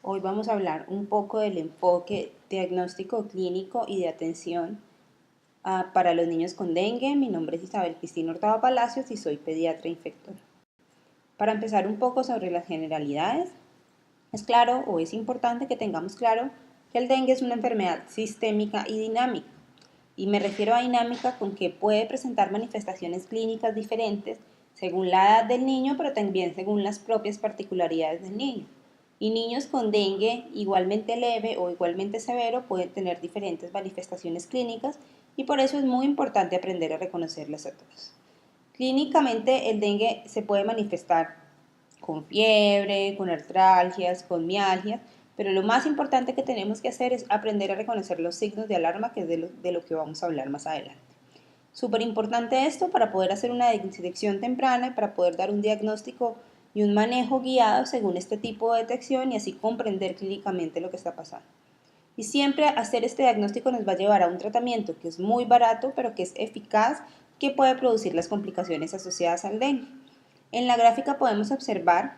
Hoy vamos a hablar un poco del enfoque diagnóstico clínico y de atención para los niños con dengue. Mi nombre es Isabel Cristina Hurtado Palacios y soy pediatra infectora. Para empezar un poco sobre las generalidades, es claro o es importante que tengamos claro que el dengue es una enfermedad sistémica y dinámica. Y me refiero a dinámica con que puede presentar manifestaciones clínicas diferentes según la edad del niño, pero también según las propias particularidades del niño. Y niños con dengue igualmente leve o igualmente severo pueden tener diferentes manifestaciones clínicas y por eso es muy importante aprender a reconocerlas a todas. Clínicamente el dengue se puede manifestar con fiebre, con artralgias, con mialgias, pero lo más importante que tenemos que hacer es aprender a reconocer los signos de alarma, que es de lo que vamos a hablar más adelante. Súper importante esto para poder hacer una detección temprana y para poder dar un diagnóstico y un manejo guiado según este tipo de detección y así comprender clínicamente lo que está pasando. Y siempre hacer este diagnóstico nos va a llevar a un tratamiento que es muy barato, pero que es eficaz, que puede producir las complicaciones asociadas al dengue. En la gráfica podemos observar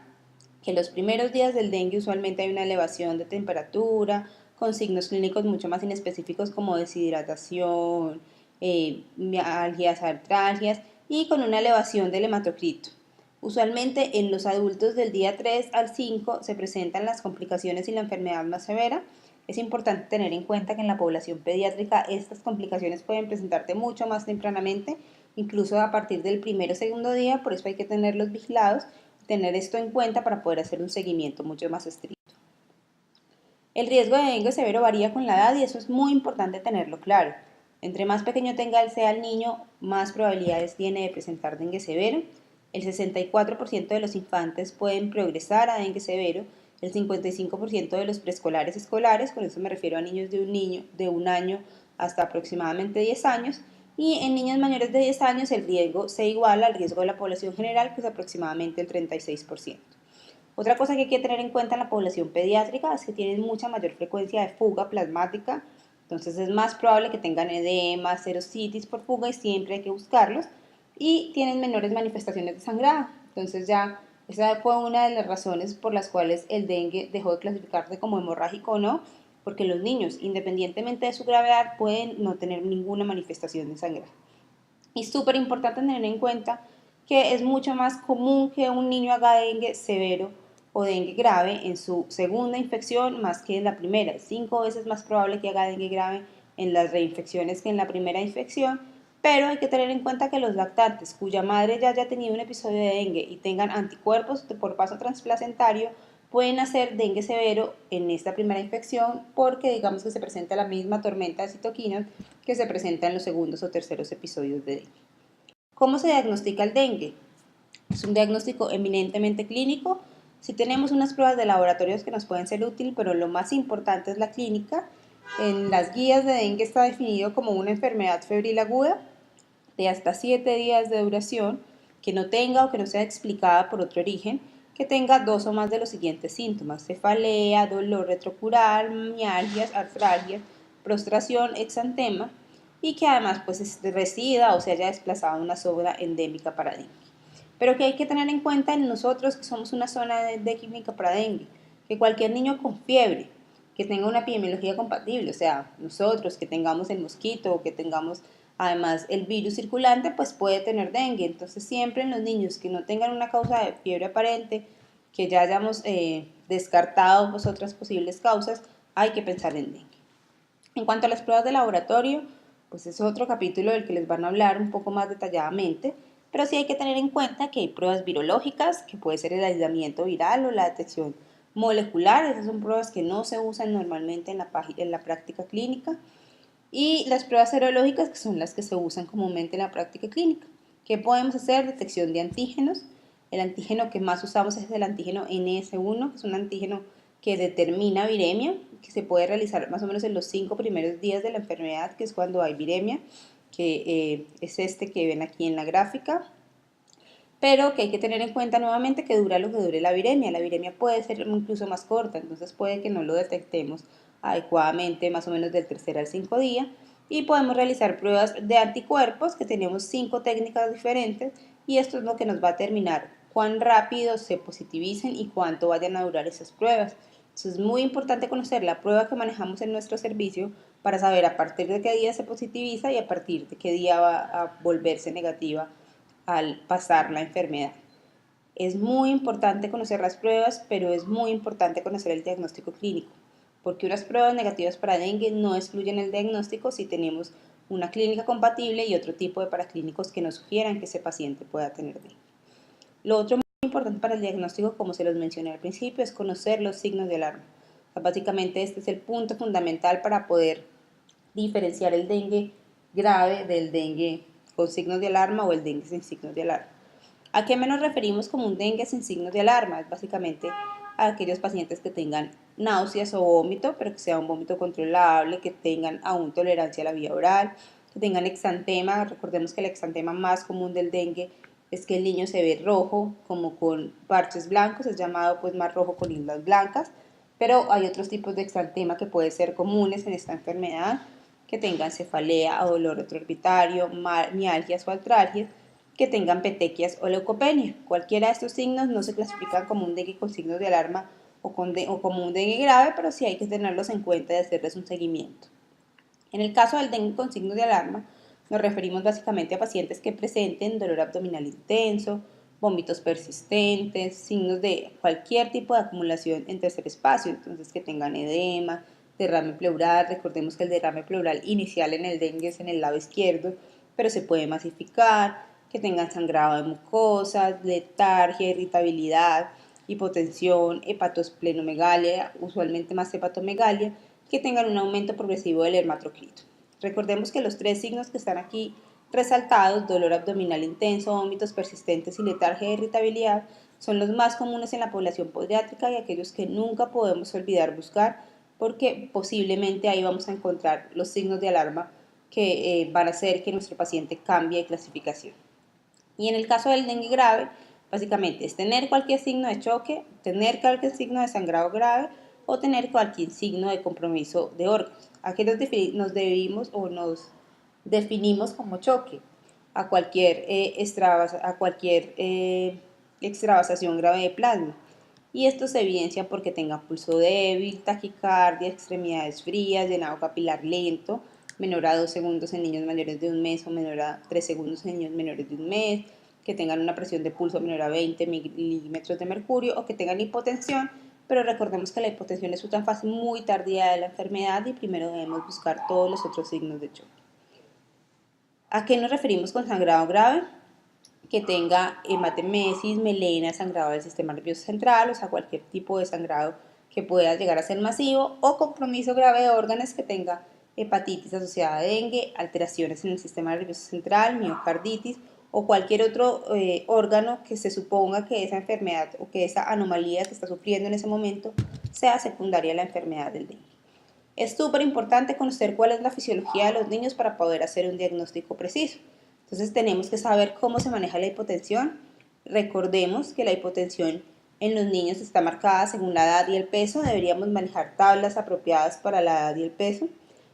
que los primeros días del dengue usualmente hay una elevación de temperatura, con signos clínicos mucho más inespecíficos como deshidratación, mialgias, artralgias y con una elevación del hematocrito. Usualmente en los adultos del día 3 al 5 se presentan las complicaciones y la enfermedad más severa. Es importante tener en cuenta que en la población pediátrica estas complicaciones pueden presentarse mucho más tempranamente, incluso a partir del primero o segundo día, por eso hay que tenerlos vigilados, tener esto en cuenta para poder hacer un seguimiento mucho más estricto. El riesgo de dengue severo varía con la edad y eso es muy importante tenerlo claro. Entre más pequeño sea el niño, más probabilidades tiene de presentar dengue severo. El 64% de los infantes pueden progresar a dengue severo, el 55% de los preescolares escolares, con eso me refiero a niños de un año hasta aproximadamente 10 años, y en niños mayores de 10 años el riesgo se iguala al riesgo de la población general, que es aproximadamente el 36%. Otra cosa que hay que tener en cuenta en la población pediátrica es que tienen mucha mayor frecuencia de fuga plasmática, entonces es más probable que tengan edema, serositis por fuga y siempre hay que buscarlos, y tienen menores manifestaciones de sangrado. Entonces ya esa fue una de las razones por las cuales el dengue dejó de clasificarse como hemorrágico o no, porque los niños, independientemente de su gravedad, pueden no tener ninguna manifestación de sangrado. Y súper importante tener en cuenta que es mucho más común que un niño haga dengue severo o dengue grave en su segunda infección más que en la primera. 5 veces más probable que haga dengue grave en las reinfecciones que en la primera infección, pero hay que tener en cuenta que los lactantes cuya madre ya haya tenido un episodio de dengue y tengan anticuerpos por paso transplacentario pueden hacer dengue severo en esta primera infección porque digamos que se presenta la misma tormenta de citoquinas que se presenta en los segundos o terceros episodios de dengue. ¿Cómo se diagnostica el dengue? Es un diagnóstico eminentemente clínico. Sí tenemos unas pruebas de laboratorios que nos pueden ser útiles, pero lo más importante es la clínica. En las guías de dengue está definido como una enfermedad febril aguda de hasta 7 días de duración, que no tenga o que no sea explicada por otro origen, que tenga 2 o más de los siguientes síntomas: cefalea, dolor retrocural, mialgias, artralgias, prostración, exantema, y que además pues resida o se haya desplazado en una zona endémica para dengue. Pero que hay que tener en cuenta en nosotros que somos una zona endémica para dengue, que cualquier niño con fiebre, que tenga una epidemiología compatible, o sea, nosotros que tengamos el mosquito o que tengamos además el virus circulante, pues puede tener dengue. Entonces siempre en los niños que no tengan una causa de fiebre aparente, que ya hayamos descartado pues, otras posibles causas, hay que pensar en dengue. En cuanto a las pruebas de laboratorio, pues es otro capítulo del que les van a hablar un poco más detalladamente, pero sí hay que tener en cuenta que hay pruebas virológicas, que puede ser el aislamiento viral o la detección molecular. Esas son pruebas que no se usan normalmente en la práctica clínica. Y las pruebas serológicas, que son las que se usan comúnmente en la práctica clínica. ¿Qué podemos hacer? Detección de antígenos. El antígeno que más usamos es el antígeno NS1, que es un antígeno que determina viremia, que se puede realizar más o menos en los 5 primeros días de la enfermedad, que es cuando hay viremia, que es este que ven aquí en la gráfica, pero que hay que tener en cuenta nuevamente que dura lo que dure la viremia. La viremia puede ser incluso más corta, entonces puede que no lo detectemos adecuadamente más o menos del tercer al 5 día, y podemos realizar pruebas de anticuerpos, que tenemos 5 técnicas diferentes, y esto es lo que nos va a determinar cuán rápido se positivicen y cuánto vayan a durar esas pruebas. Entonces es muy importante conocer la prueba que manejamos en nuestro servicio para saber a partir de qué día se positiviza y a partir de qué día va a volverse negativa al pasar la enfermedad. Es muy importante conocer las pruebas, pero es muy importante conocer el diagnóstico clínico, porque unas pruebas negativas para dengue no excluyen el diagnóstico si tenemos una clínica compatible y otro tipo de paraclínicos que nos sugieran que ese paciente pueda tener dengue. Lo otro muy importante para el diagnóstico, como se los mencioné al principio, es conocer los signos de alarma. O sea, básicamente este es el punto fundamental para poder diferenciar el dengue grave del dengue con signos de alarma o el dengue sin signos de alarma. ¿A qué nos referimos como un dengue sin signos de alarma? Es básicamente a aquellos pacientes que tengan náuseas o vómito, pero que sea un vómito controlable, que tengan aún tolerancia a la vía oral, que tengan exantema. Recordemos que el exantema más común del dengue es que el niño se ve rojo, como con parches blancos, es llamado pues más rojo con islas blancas, pero hay otros tipos de exantema que pueden ser comunes en esta enfermedad, que tengan cefalea o dolor retroorbitario, mialgias o artralgias, que tengan petequias o leucopenia. Cualquiera de estos signos no se clasifican como un dengue con signos de alarma o como un dengue grave, pero sí hay que tenerlos en cuenta y hacerles un seguimiento. En el caso del dengue con signos de alarma, nos referimos básicamente a pacientes que presenten dolor abdominal intenso, vómitos persistentes, signos de cualquier tipo de acumulación en tercer espacio, entonces que tengan edema, derrame pleural. Recordemos que el derrame pleural inicial en el dengue es en el lado izquierdo, pero se puede masificar, que tengan sangrado de mucosas, letargia, irritabilidad, hipotensión, hepatosplenomegalia, usualmente más hepatomegalia, que tengan un aumento progresivo del hermatocrito. Recordemos que los tres signos que están aquí resaltados, dolor abdominal intenso, vómitos persistentes y letargia e irritabilidad, son los más comunes en la población pediátrica y aquellos que nunca podemos olvidar buscar, porque posiblemente ahí vamos a encontrar los signos de alarma que van a hacer que nuestro paciente cambie de clasificación. Y en el caso del dengue grave, básicamente es tener cualquier signo de choque, tener cualquier signo de sangrado grave o tener cualquier signo de compromiso de órganos. Aquí nos debimos o nos definimos como choque a cualquier, extravasación grave de plasma. Y esto se evidencia porque tenga pulso débil, taquicardia, extremidades frías, llenado capilar lento, menor a 2 segundos en niños mayores de un mes o menor a 3 segundos en niños menores de un mes, que tengan una presión de pulso menor a 20 milímetros de mercurio o que tengan hipotensión, pero recordemos que la hipotensión es una fase muy tardía de la enfermedad y primero debemos buscar todos los otros signos de choque. ¿A qué nos referimos con sangrado grave? Que tenga hematemesis, melena, sangrado del sistema nervioso central, o sea, cualquier tipo de sangrado que pueda llegar a ser masivo, o compromiso grave de órganos que tenga hepatitis asociada a dengue, alteraciones en el sistema nervioso central, miocarditis o cualquier otro órgano que se suponga que esa enfermedad o que esa anomalía que está sufriendo en ese momento sea secundaria a la enfermedad del dengue. Es súper importante conocer cuál es la fisiología de los niños para poder hacer un diagnóstico preciso. Entonces tenemos que saber cómo se maneja la hipotensión. Recordemos que la hipotensión en los niños está marcada según la edad y el peso. Deberíamos manejar tablas apropiadas para la edad y el peso.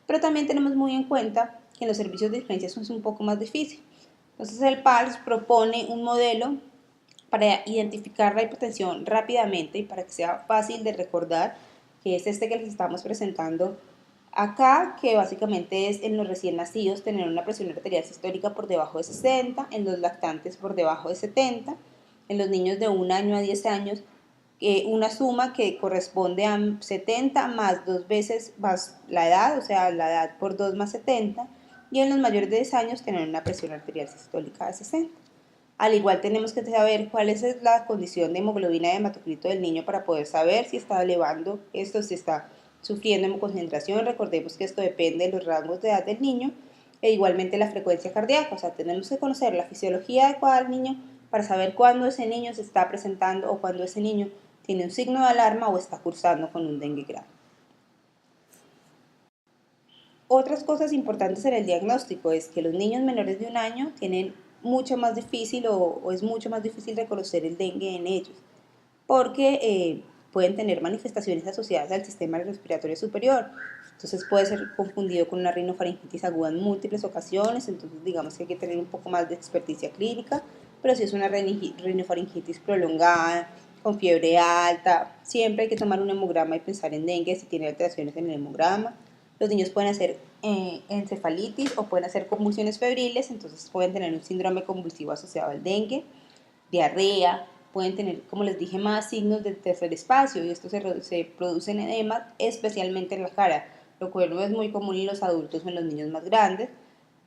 Pero también tenemos muy en cuenta que en los servicios de urgencias es un poco más difícil. Entonces el PALS propone un modelo para identificar la hipotensión rápidamente y para que sea fácil de recordar, que es este que les estamos presentando acá, que básicamente es en los recién nacidos tener una presión arterial sistólica por debajo de 60, en los lactantes por debajo de 70, en los niños de 1 año a 10 años una suma que corresponde a 70 más 2 veces más la edad, o sea, la edad por 2 más 70, y en los mayores de 10 años tener una presión arterial sistólica de 60. Al igual tenemos que saber cuál es la condición de hemoglobina de hematocrito del niño para poder saber si está elevando esto, si está sufriendo hemoconcentración. Recordemos que esto depende de los rangos de edad del niño e igualmente la frecuencia cardíaca. O sea, tenemos que conocer la fisiología adecuada del niño para saber cuándo ese niño se está presentando o cuándo ese niño tiene un signo de alarma o está cursando con un dengue grave. Otras cosas importantes en el diagnóstico es que los niños menores de 1 año tienen mucho más difícil o es mucho más difícil reconocer el dengue en ellos, porque pueden tener manifestaciones asociadas al sistema respiratorio superior. Entonces puede ser confundido con una rinofaringitis aguda en múltiples ocasiones, entonces digamos que hay que tener un poco más de experticia clínica, pero si es una rinofaringitis prolongada con fiebre alta. Siempre hay que tomar un hemograma y pensar en dengue si tiene alteraciones en el hemograma. Los niños pueden hacer encefalitis o pueden hacer convulsiones febriles, entonces pueden tener un síndrome convulsivo asociado al dengue, diarrea, pueden tener, como les dije, más signos del tercer espacio y esto se produce en edema, especialmente en la cara, lo cual no es muy común en los adultos o en los niños más grandes.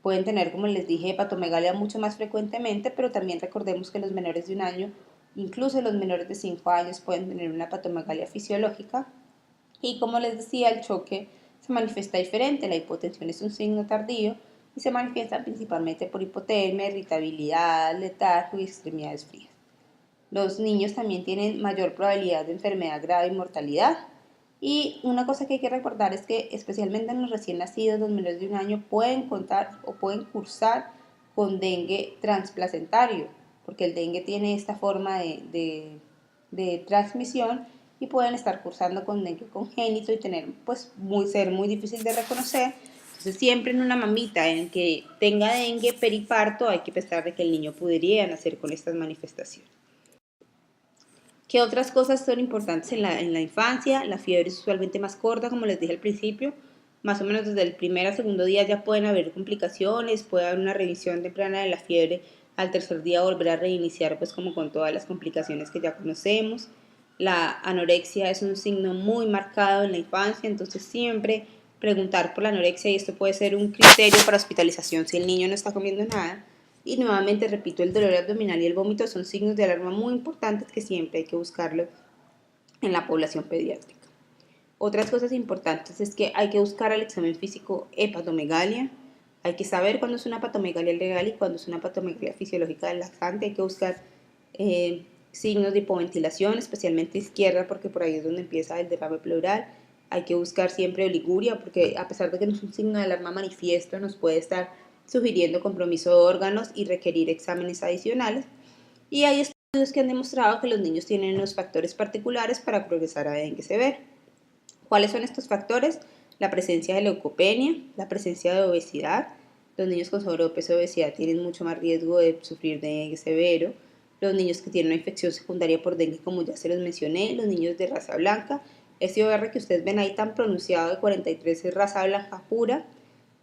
Pueden tener, como les dije, hepatomegalia mucho más frecuentemente, pero también recordemos que los menores de 1 año, incluso los menores de 5 años, pueden tener una hepatomegalia fisiológica. Y como les decía, el choque se manifiesta diferente. La hipotensión es un signo tardío y se manifiesta principalmente por hipotermia, irritabilidad, letargo y extremidades frías. Los niños también tienen mayor probabilidad de enfermedad grave y mortalidad. Y una cosa que hay que recordar es que especialmente en los recién nacidos, los menores de 1 año pueden contar o pueden cursar con dengue transplacentario, porque el dengue tiene esta forma de transmisión y pueden estar cursando con dengue congénito y tener, pues, ser muy difícil de reconocer. Entonces, siempre en una mamita en que tenga dengue periparto hay que pensar de que el niño podría nacer con estas manifestaciones. ¿Qué otras cosas son importantes en la infancia? La fiebre es usualmente más corta, como les dije al principio. Más o menos desde el primer a segundo día ya pueden haber complicaciones, puede haber una revisión temprana de la fiebre. Al tercer día volver a reiniciar, pues como con todas las complicaciones que ya conocemos. La anorexia es un signo muy marcado en la infancia, entonces siempre preguntar por la anorexia, y esto puede ser un criterio para hospitalización si el niño no está comiendo nada. Y nuevamente repito, el dolor abdominal y el vómito son signos de alarma muy importantes que siempre hay que buscarlo en la población pediátrica. Otras cosas importantes es que hay que buscar al examen físico hepatomegalia. Hay que saber cuándo es una hepatomegalia legal y cuándo es una hepatomegalia fisiológica del lactante. Hay que buscar signos de hipoventilación, especialmente izquierda, porque por ahí es donde empieza el derrame pleural. Hay que buscar siempre oliguria, porque a pesar de que no es un signo de alarma manifiesto, nos puede estar sugiriendo compromiso de órganos y requerir exámenes adicionales. Y hay estudios que han demostrado que los niños tienen unos factores particulares para progresar a dengue severo. ¿Cuáles son estos factores? La presencia de leucopenia, la presencia de obesidad. Los niños con sobrepeso y obesidad tienen mucho más riesgo de sufrir dengue severo. Los niños que tienen una infección secundaria por dengue, como ya se los mencioné, los niños de raza blanca. Este OR que ustedes ven ahí tan pronunciado de 43 es raza blanca pura,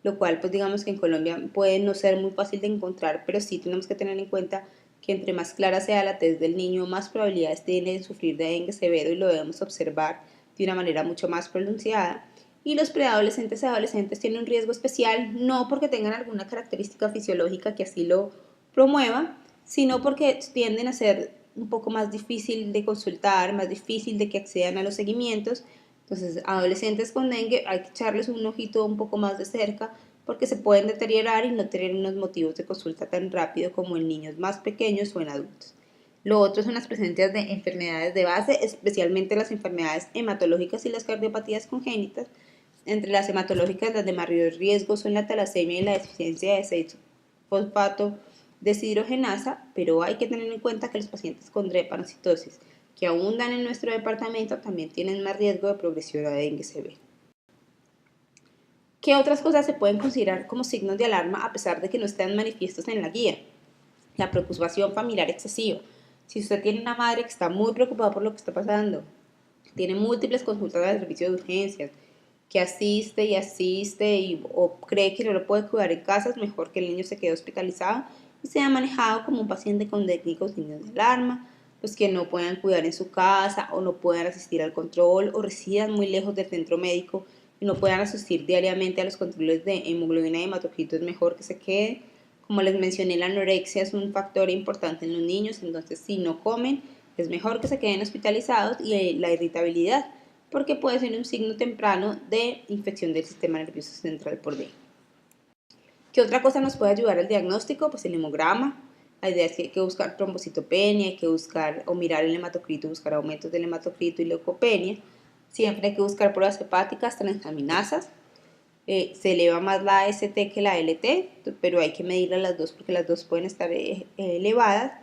lo cual pues digamos que en Colombia puede no ser muy fácil de encontrar, pero sí tenemos que tener en cuenta que entre más clara sea la tez del niño, más probabilidades tiene de sufrir de dengue severo y lo debemos observar de una manera mucho más pronunciada. Y los preadolescentes y adolescentes tienen un riesgo especial, no porque tengan alguna característica fisiológica que así lo promueva, sino porque tienden a ser un poco más difícil de consultar, más difícil de que accedan a los seguimientos. Entonces, adolescentes con dengue hay que echarles un ojito un poco más de cerca porque se pueden deteriorar y no tener unos motivos de consulta tan rápido como en niños más pequeños o en adultos. Lo otro son las presencias de enfermedades de base, especialmente las enfermedades hematológicas y las cardiopatías congénitas. Entre las hematológicas, las de mayor riesgo son la talasemia y la deficiencia de 6-fosfato deshidrogenasa, pero hay que tener en cuenta que los pacientes con drepanocitosis que abundan en nuestro departamento también tienen más riesgo de progresión a dengue severo. ¿Qué otras cosas se pueden considerar como signos de alarma a pesar de que no estén manifiestos en la guía? La preocupación familiar excesiva. Si usted tiene una madre que está muy preocupada por lo que está pasando, tiene múltiples consultas al servicio de urgencias, que asiste o cree que no lo puede cuidar en casa, es mejor que el niño se quede hospitalizado y sea manejado como un paciente con técnicos signos de alarma, pues que no puedan cuidar en su casa o no puedan asistir al control o residan muy lejos del centro médico y no puedan asistir diariamente a los controles de hemoglobina y hematocrito, es mejor que se quede. Como les mencioné, la anorexia es un factor importante en los niños, entonces si no comen, es mejor que se queden hospitalizados. Y la irritabilidad, porque puede ser un signo temprano de infección del sistema nervioso central por dengue. ¿Qué otra cosa nos puede ayudar al diagnóstico? Pues el hemograma. La idea es que hay que buscar trombocitopenia, hay que buscar o mirar el hematocrito, buscar aumentos del hematocrito y leucopenia. Siempre hay que buscar pruebas hepáticas, transaminasas. Se eleva más la AST que la LT, pero hay que medirlas las dos porque las dos pueden estar elevadas.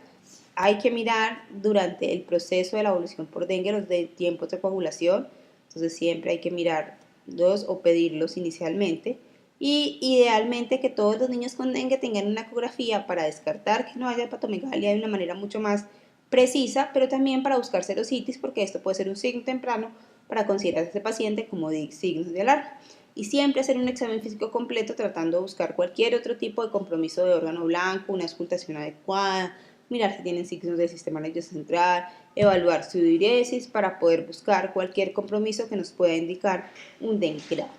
Hay que mirar durante el proceso de la evolución por dengue los de tiempos de coagulación, entonces siempre hay que mirar dos o pedirlos inicialmente. Y idealmente que todos los niños con dengue tengan una ecografía para descartar que no haya hepatomegalia de una manera mucho más precisa, pero también para buscar serositis, porque esto puede ser un signo temprano para considerar a este paciente como de signos de alarma. Y siempre hacer un examen físico completo tratando de buscar cualquier otro tipo de compromiso de órgano blanco, una auscultación adecuada, mirar si tienen signos del sistema nervioso central, evaluar su diuresis para poder buscar cualquier compromiso que nos pueda indicar un dengue grave.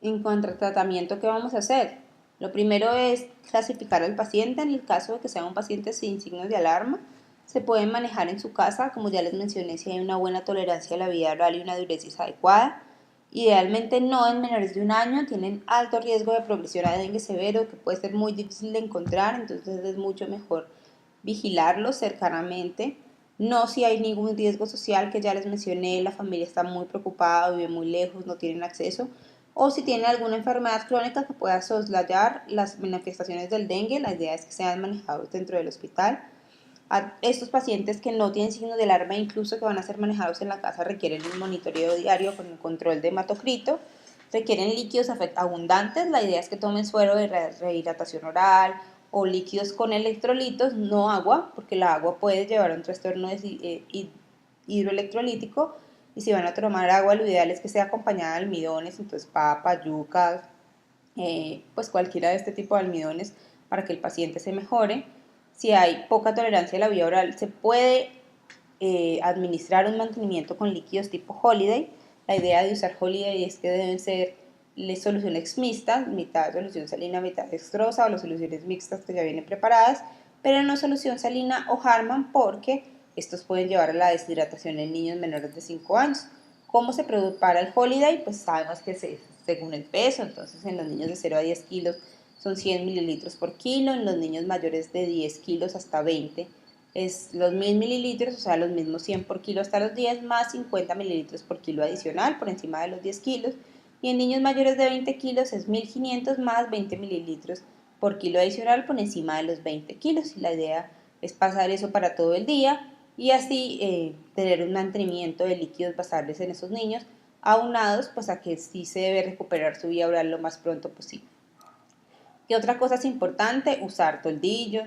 En cuanto al tratamiento, ¿qué vamos a hacer? Lo primero es clasificar al paciente. En el caso de que sea un paciente sin signos de alarma, se puede manejar en su casa, como ya les mencioné, si hay una buena tolerancia a la vía oral y una diuresis adecuada. Idealmente no en menores de un año, tienen alto riesgo de progresión a dengue severo que puede ser muy difícil de encontrar, entonces es mucho mejor vigilarlos cercanamente. No si hay ningún riesgo social que ya les mencioné, la familia está muy preocupada, vive muy lejos, no tienen acceso, o si tienen alguna enfermedad crónica que pueda soslayar las manifestaciones del dengue, la idea es que sean manejados dentro del hospital. A estos pacientes que no tienen signos de alarma, incluso que van a ser manejados en la casa, requieren un monitoreo diario con el control de hematocrito, requieren líquidos abundantes, la idea es que tomen suero de rehidratación oral o líquidos con electrolitos, no agua, porque la agua puede llevar a un trastorno hidroelectrolítico, y si van a tomar agua, lo ideal es que sea acompañada de almidones, entonces papa, yuca, pues cualquiera de este tipo de almidones para que el paciente se mejore. Si hay poca tolerancia a la vía oral, se puede administrar un mantenimiento con líquidos tipo Holiday. La idea de usar Holiday es que deben ser soluciones mixtas, mitad solución salina, mitad dextrosa, o las soluciones mixtas que ya vienen preparadas, pero no solución salina o Harman, porque estos pueden llevar a la deshidratación en niños menores de 5 años. ¿Cómo se prepara el Holiday? Pues sabemos que según el peso, entonces en los niños de 0 a 10 kilos son 100 mililitros por kilo, en los niños mayores de 10 kilos hasta 20 es los 1000 mililitros, o sea, los mismos 100 por kilo hasta los 10, más 50 mililitros por kilo adicional por encima de los 10 kilos, y en niños mayores de 20 kilos es 1500 más 20 mililitros por kilo adicional por encima de los 20 kilos, y la idea es pasar eso para todo el día, y así tener un mantenimiento de líquidos basables en esos niños, aunados pues a que sí se debe recuperar su vía oral lo más pronto posible. ¿Qué otra cosa es importante? Usar toldillo,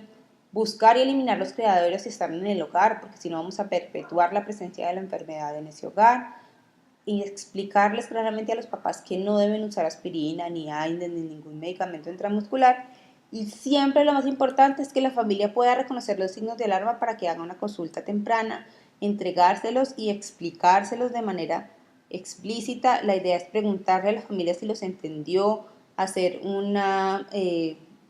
buscar y eliminar los criaderos si están en el hogar, porque si no vamos a perpetuar la presencia de la enfermedad en ese hogar, y explicarles claramente a los papás que no deben usar aspirina, ni AINES, ni ningún medicamento intramuscular. Y siempre lo más importante es que la familia pueda reconocer los signos de alarma para que haga una consulta temprana, entregárselos y explicárselos de manera explícita. La idea es preguntarle a la familia si los entendió, hacer una,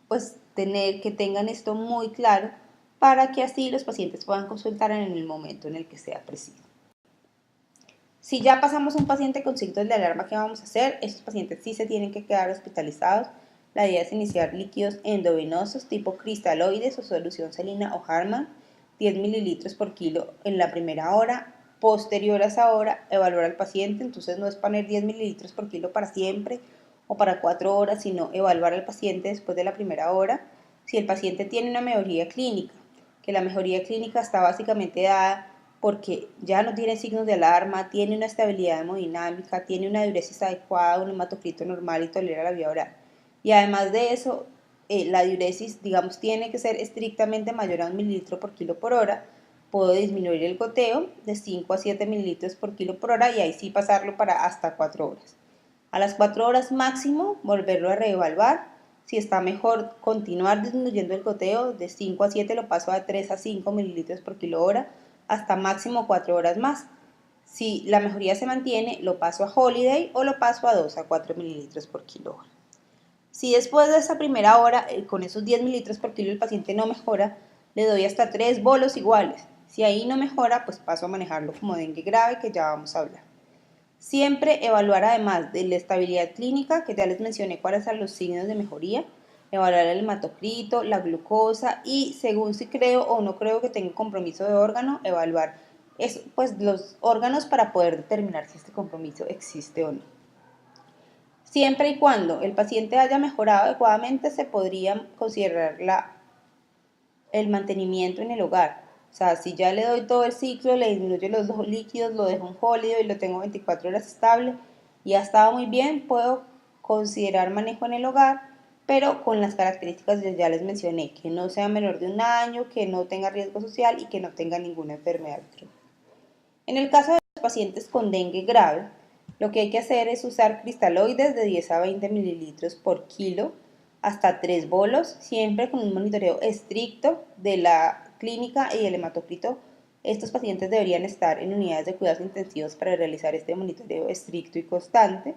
pues tener que tengan esto muy claro para que así los pacientes puedan consultar en el momento en el que sea preciso. Si ya pasamos a un paciente con signos de alarma, ¿qué vamos a hacer? Estos pacientes sí se tienen que quedar hospitalizados. La idea es iniciar líquidos endovenosos tipo cristaloides o solución salina o Harman, 10 mililitros por kilo en la primera hora. Posterior a esa hora, evaluar al paciente, entonces no es poner 10 mililitros por kilo para siempre o para 4 horas, sino evaluar al paciente después de la primera hora. Si el paciente tiene una mejoría clínica, que la mejoría clínica está básicamente dada porque ya no tiene signos de alarma, tiene una estabilidad hemodinámica, tiene una diuresis adecuada, un hematocrito normal y tolera la vía oral. Y además de eso, la diuresis, digamos, tiene que ser estrictamente mayor a 1 mililitro por kilo por hora. Puedo disminuir el goteo de 5 a 7 mililitros por kilo por hora y ahí sí pasarlo para hasta 4 horas. A las 4 horas máximo, volverlo a reevaluar. Si está mejor, continuar disminuyendo el goteo, de 5 a 7 lo paso a 3 a 5 mililitros por kilo hora, hasta máximo 4 horas más. Si la mejoría se mantiene, lo paso a Holiday o lo paso a 2 a 4 mililitros por kilo hora. Si después de esa primera hora, con esos 10 mililitros por kilo, el paciente no mejora, le doy hasta 3 bolos iguales. Si ahí no mejora, pues paso a manejarlo como dengue grave, que ya vamos a hablar. Siempre evaluar, además de la estabilidad clínica, que ya les mencioné cuáles son los signos de mejoría, evaluar el hematocrito, la glucosa, y según si creo o no creo que tenga compromiso de órgano, evaluar pues, los órganos para poder determinar si este compromiso existe o no. Siempre y cuando el paciente haya mejorado adecuadamente, se podría considerar el mantenimiento en el hogar. O sea, si ya le doy todo el ciclo, le disminuyo los dos líquidos, lo dejo en Holiday y lo tengo 24 horas estable y ha estado muy bien, puedo considerar manejo en el hogar. pero con las características que ya les mencioné, que no sea menor de 1 año, que no tenga riesgo social y que no tenga ninguna enfermedad crónica. En el caso de los pacientes con dengue grave, lo que hay que hacer es usar cristaloides de 10 a 20 mililitros por kilo hasta 3 bolos, siempre con un monitoreo estricto de la clínica y el hematocrito. Estos pacientes deberían estar en unidades de cuidados intensivos para realizar este monitoreo estricto y constante.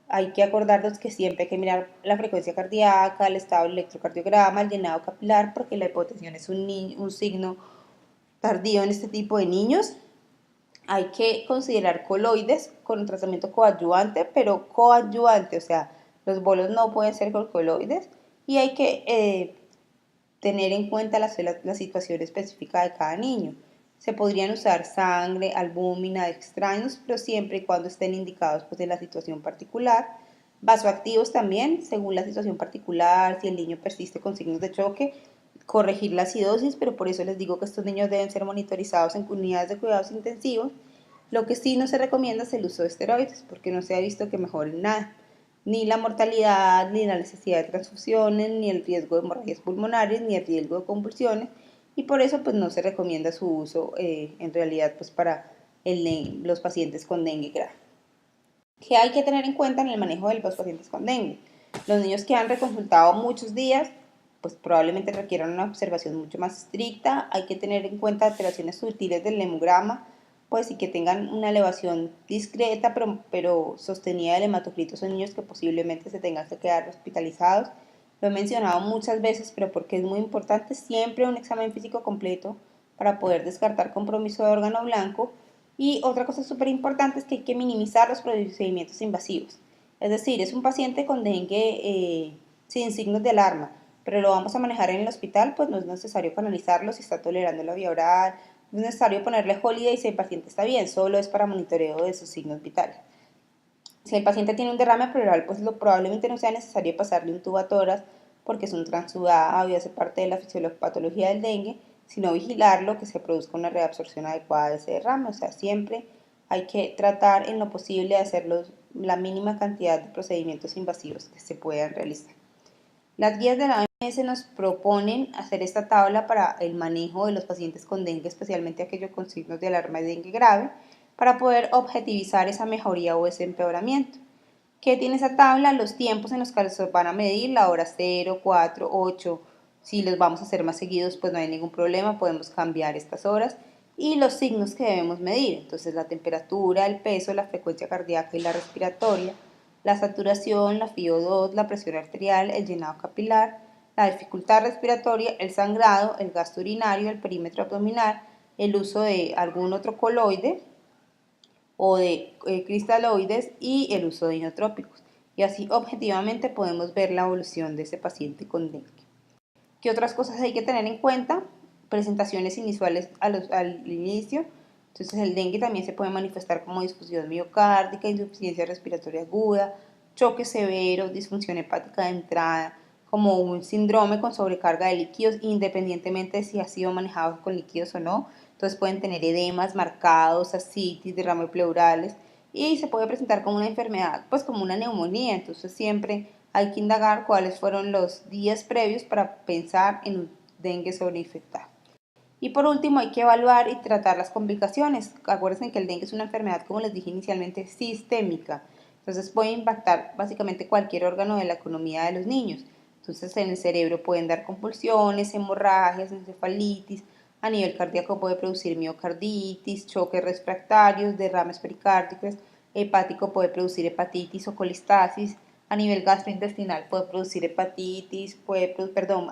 Hay que acordarnos que siempre hay que mirar la frecuencia cardíaca, el estado del electrocardiograma, el llenado capilar, porque la hipotensión es un signo tardío en este tipo de niños. Hay que considerar coloides con tratamiento coadyuvante, pero coadyuvante, o sea, los bolos no pueden ser con coloides, y hay que tener en cuenta la situación específica de cada niño. Se podrían usar sangre, albúmina, extraños, pero siempre y cuando estén indicados pues, en la situación particular. Vasoactivos también, según la situación particular, si el niño persiste con signos de choque, corregir la acidosis, pero por eso les digo que estos niños deben ser monitorizados en unidades de cuidados intensivos. Lo que sí no se recomienda es el uso de esteroides, porque no se ha visto que mejoren nada, ni la mortalidad, ni la necesidad de transfusiones, ni el riesgo de hemorragias pulmonares, ni el riesgo de convulsiones, y por eso pues no se recomienda su uso en realidad pues para los pacientes con dengue grave. ¿Qué hay que tener en cuenta en el manejo de los pacientes con dengue? Los niños que han reconsultado muchos días, pues probablemente requieran una observación mucho más estricta. Hay que tener en cuenta alteraciones sutiles del hemograma, pues y que tengan una elevación discreta pero sostenida del hematocrito. Son niños que posiblemente se tengan que quedar hospitalizados. Lo he mencionado muchas veces, pero porque es muy importante siempre un examen físico completo para poder descartar compromiso de órgano blanco. Y otra cosa súper importante es que hay que minimizar los procedimientos invasivos. Es decir, es un paciente con dengue sin signos de alarma, pero lo vamos a manejar en el hospital, pues no es necesario canalizarlo si está tolerando la vía oral, no es necesario ponerle Holiday si el paciente está bien, solo es para monitoreo de sus signos vitales. Si el paciente tiene un derrame pleural, pues probablemente no sea necesario pasarle un tubatoras porque es un transudado y hace parte de la fisiopatología del dengue, sino vigilarlo que se produzca una reabsorción adecuada de ese derrame. O sea, siempre hay que tratar en lo posible de hacer la mínima cantidad de procedimientos invasivos que se puedan realizar. Las guías de la OMS nos proponen hacer esta tabla para el manejo de los pacientes con dengue, especialmente aquellos con signos de alarma de dengue grave, para poder objetivizar esa mejoría o ese empeoramiento. ¿Qué tiene esa tabla? Los tiempos en los que se van a medir, la hora 0, 4, 8. Si los vamos a hacer más seguidos, pues no hay ningún problema, podemos cambiar estas horas. Y los signos que debemos medir, entonces la temperatura, el peso, la frecuencia cardíaca y la respiratoria, la saturación, la FiO2, la presión arterial, el llenado capilar, la dificultad respiratoria, el sangrado, el gasto urinario, el perímetro abdominal, el uso de algún otro coloide o de cristaloides y el uso de inotrópicos. Y así objetivamente podemos ver la evolución de ese paciente con dengue. ¿Qué otras cosas hay que tener en cuenta? Presentaciones iniciales al inicio. Entonces el dengue también se puede manifestar como disfunción miocárdica, insuficiencia respiratoria aguda, choque severo, disfunción hepática de entrada, como un síndrome con sobrecarga de líquidos, independientemente de si ha sido manejado con líquidos o no. Entonces pueden tener edemas marcados, ascitis, derrames pleurales, y se puede presentar como una enfermedad, pues como una neumonía. Entonces siempre hay que indagar cuáles fueron los días previos para pensar en un dengue sobreinfectado. Y por último, hay que evaluar y tratar las complicaciones. Acuérdense que el dengue es una enfermedad, como les dije inicialmente, sistémica. Entonces puede impactar básicamente cualquier órgano de la economía de los niños. Entonces en el cerebro pueden dar convulsiones, hemorragias, encefalitis. A nivel cardíaco puede producir miocarditis, choques refractarios, derrames pericárdicos. Hepático puede producir hepatitis o colistasis. A nivel gastrointestinal puede producir hepatitis,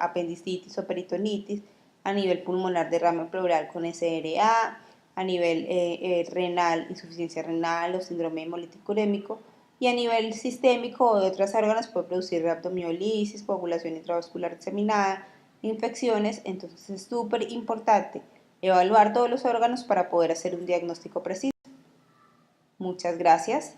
apendicitis o peritonitis. A nivel pulmonar, derrame pleural con SRA. A nivel renal, insuficiencia renal o síndrome hemolítico urémico. Y a nivel sistémico o de otros órganos puede producir rhabdomiolisis, coagulación intravascular diseminada, infecciones. Entonces es súper importante evaluar todos los órganos para poder hacer un diagnóstico preciso. Muchas gracias.